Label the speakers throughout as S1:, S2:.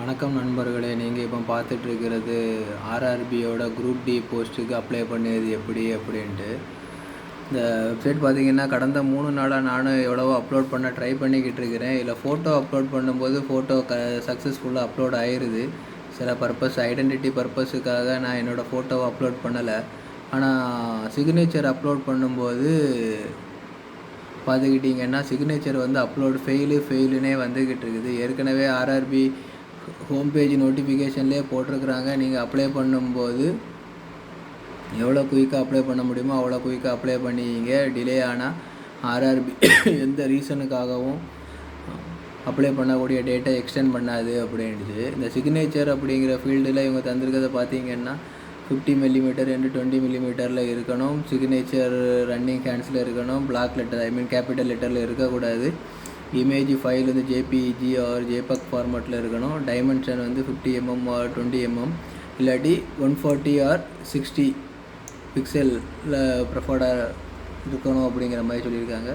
S1: வணக்கம் நண்பர்களே, நீங்கள் இப்போ பார்த்துட்ருக்கிறது ஆர்ஆர்பியோட குரூப் டி போஸ்ட்டுக்கு அப்ளை பண்ணியது எப்படி அப்படின்ட்டு. இந்த வெப்சைட் பார்த்திங்கன்னா கடந்த 3 நாளாக நானும் எவ்வளவோ அப்லோட் பண்ண ட்ரை பண்ணிக்கிட்டு இருக்கிறேன். இதில் ஃபோட்டோ அப்லோட் பண்ணும்போது ஃபோட்டோ சக்ஸஸ்ஃபுல்லாக அப்லோட் ஆயிடுது. சில பர்பஸ் ஐடென்டிட்டி பர்பஸுக்காக நான் என்னோடய ஃபோட்டோவை அப்லோட் பண்ணலை. ஆனால் சிக்னேச்சர் அப்லோட் பண்ணும்போது பார்த்துக்கிட்டிங்கன்னா சிக்னேச்சர் வந்து அப்லோட் ஃபெயிலுன்னே வந்துக்கிட்டு இருக்குது. ஏற்கனவே ஆர்ஆர்பி ஹோம் பேஜ் நோட்டிஃபிகேஷன்லேயே போட்டிருக்கிறாங்க, நீங்கள் அப்ளை பண்ணும்போது எவ்வளோ குயிக்காக அப்ளை பண்ண முடியுமோ அவ்வளோ குயிக்காக அப்ளை பண்ணிங்க. டிலே ஆனால் ஆர்ஆர்பி எந்த ரீசனுக்காகவும் அப்ளை பண்ணக்கூடிய டேட்டை எக்ஸ்டெண்ட் பண்ணாது அப்படின்ட்டு. இந்த சிக்னேச்சர் அப்படிங்கிற ஃபீல்டில் இவங்க தந்திருக்கிறத பார்த்தீங்கன்னா 50 மில்லிமீட்டர் 20 மில்லிமீட்டரில் இருக்கணும். சிக்னேச்சர் ரன்னிங் ஹேண்ட்ஸில் இருக்கணும். பிளாக் லெட்டர் கேபிட்டல் லெட்டரில் இருக்கக்கூடாது. இமேஜ் ஃபைல் வந்து ஜேபிஇஜி ஆர் ஜேபக் ஃபார்மேட்டில் இருக்கணும். டைமென்ஷன் வந்து 50 mm ஆர் 20 mm இல்லாட்டி 140 ஆர் 60 பிக்சலில் ப்ரிஃபர்டாக இருக்கணும் அப்படிங்கிற மாதிரி சொல்லியிருக்காங்க.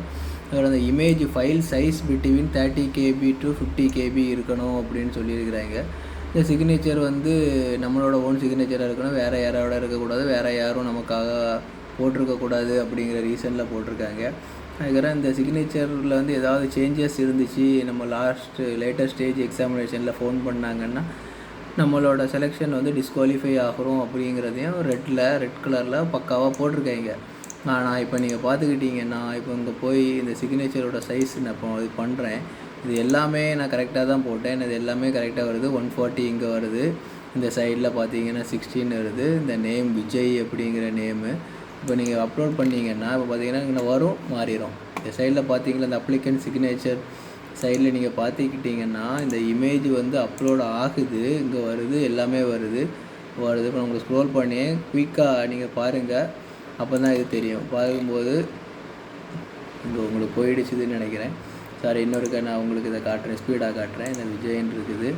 S1: அதோட அந்த image file size between 30 KB to 50 KB இருக்கணும் அப்படின்னு சொல்லியிருக்கிறாங்க. இந்த சிக்னேச்சர் வந்து நம்மளோட ஓன் சிக்னேச்சராக இருக்கணும், வேறு யாரோட இருக்கக்கூடாது, வேறு யாரும் நமக்காக போட்டிருக்கக்கூடாது அப்படிங்கிற ரீசனில் போட்டிருக்காங்க. அதுக்கப்புறம் இந்த சிக்னேச்சரில் வந்து ஏதாவது சேஞ்சஸ் இருந்துச்சு, நம்ம லேட்டஸ்ட் ஸ்டேஜ் எக்ஸாமினேஷனில் ஃபோன் பண்ணாங்கன்னா நம்மளோட செலெக்ஷன் வந்து டிஸ்குவாலிஃபை ஆகிறோம் அப்படிங்கிறதையும் ரெட் கலரில் பக்காவாக போட்டிருக்காங்க. ஆனால் இப்போ நீங்கள் பார்த்துக்கிட்டிங்கன்னா இப்போ இங்கே போய் இந்த சிக்னேச்சரோட சைஸ் நான் இப்போ இது பண்ணுறேன். இது எல்லாமே நான் கரெக்டாக தான் போட்டேன். இது எல்லாமே கரெக்டாக வருது. 140 இங்கே வருது. இந்த சைடில் பார்த்தீங்கன்னா 16 வருது. இந்த நேம் விஜய் அப்படிங்கிற நேமு. இப்போ நீங்கள் அப்லோட் பண்ணிங்கன்னா இப்போ பார்த்தீங்கன்னா இங்கே வரும், மாறிடும். இந்த சைடில் பார்த்தீங்கன்னா இந்த அப்ளிகன்ட் சிக்னேச்சர் சைடில் நீங்கள் பார்த்துக்கிட்டிங்கன்னா இந்த இமேஜ் வந்து அப்லோட் ஆகுது, இங்கே வருது, எல்லாமே வருது. இப்போ நான் உங்களுக்கு ஸ்க்ரோல் பண்ணி குயிக்காக நீங்கள் பாருங்கள், அப்போ தான் இது தெரியும். பார்க்கும்போது இங்கே உங்களுக்கு போயிடுச்சுதுன்னு நினைக்கிறேன். சாரி, இன்னொருக்கா நான் உங்களுக்கு இதை காட்டுறேன், ஸ்பீடாக காட்டுறேன். இந்த விஜய்ன்னு இருக்குது,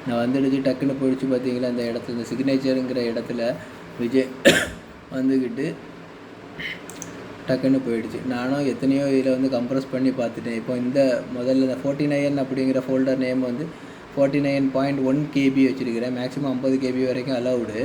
S1: நான் வந்துடுச்சு, டக்குன்னு போயிடுச்சு. பார்த்தீங்களா இந்த இடத்துல இந்த சிக்னேச்சருங்கிற இடத்துல விஜய் வந்துக்கிட்டு டக்குன்னு போயிடுச்சு. நானும் எத்தனையோ இதில் வந்து கம்ப்ரஸ் பண்ணி பார்த்துட்டேன். இப்போ இந்த முதல்ல இந்த 49 அப்படிங்கிற ஃபோல்டர் நேம் வந்து 49.1 KB வச்சுருக்கிறேன். மேக்ஸிமம் 50 KB வரைக்கும் அலவுடு.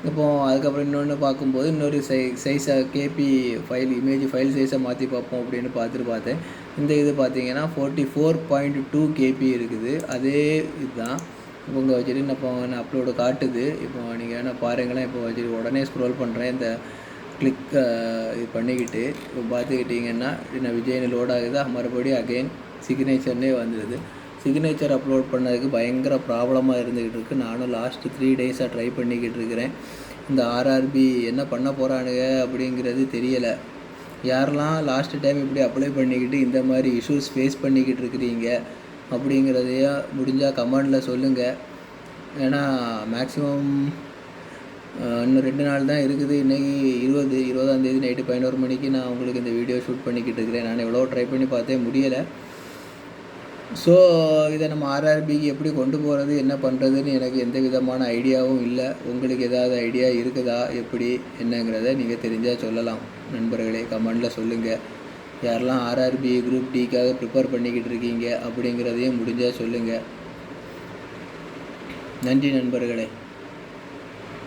S1: இப்போது அதுக்கப்புறம் இன்னொன்று பார்க்கும்போது இன்னொரு சைஸாக கேபி ஃபைல் இமேஜ் ஃபைல் சைஸை மாற்றி பார்ப்போம் அப்படின்னு பார்த்தேன். இந்த இது பார்த்தீங்கன்னா 44.2 KB இருக்குது. அதே இதுதான் இப்போ இங்கே வச்சுட்டு நான் அப்லோடு காட்டுது. இப்போ நீங்கள் வேணால் பாருங்களேன். இப்போ வச்சுட்டு உடனே ஸ்க்ரோல் பண்ணுறேன். இந்த கிளிக் இது பண்ணிக்கிட்டு இப்போ பார்த்துக்கிட்டிங்கன்னா நான் விஜய்னு லோட் ஆகுது. மறுபடியும் அகெயின் சிக்னேச்சர்னே வந்துடுது. சிக்னேச்சர் அப்லோட் பண்ணதுக்கு பயங்கர ப்ராப்ளமாக இருந்துக்கிட்டு இருக்குது. நானும் லாஸ்ட்டு 3 டேஸாக ட்ரை பண்ணிக்கிட்டு இருக்கிறேன். இந்த ஆர்ஆர்பி என்ன பண்ண போகிறானுங்க அப்படிங்கிறது தெரியலை. யாரெல்லாம் லாஸ்ட்டு டைம் இப்படி அப்ளை பண்ணிக்கிட்டு இந்த மாதிரி இஷ்யூஸ் ஃபேஸ் பண்ணிக்கிட்டு இருக்கிறீங்க அப்படிங்கிறதையே முடிஞ்சால் கமெண்டில் சொல்லுங்கள். ஏன்னா மேக்ஸிமம் இன்னும் 2 நாள் தான் இருக்குது. இன்றைக்கி 20ஆம் தேதி நைட்டு 11 மணிக்கு நான் உங்களுக்கு இந்த வீடியோ ஷூட் பண்ணிக்கிட்டு இருக்கிறேன். நான் எவ்வளோ ட்ரை பண்ணி பார்த்தேன், முடியலை. ஸோ இதை நம்ம ஆர்ஆர்பிக்கு எப்படி கொண்டு போகிறது, என்ன பண்ணுறதுன்னு எனக்கு எந்த விதமான ஐடியாவும் இல்லை. உங்களுக்கு ஏதாவது ஐடியா இருக்குதா எப்படி என்னங்கிறத நீங்கள் தெரிஞ்சால் சொல்லலாம் நண்பர்களே, கமெண்டில் சொல்லுங்கள். யாரெல்லாம் ஆர்ஆர்பி குரூப் டிக்காக ப்ரிப்பேர் பண்ணிக்கிட்டு இருக்கீங்க அப்படிங்கிறதையும் முடிஞ்சால் சொல்லுங்கள். நன்றி நண்பர்களே.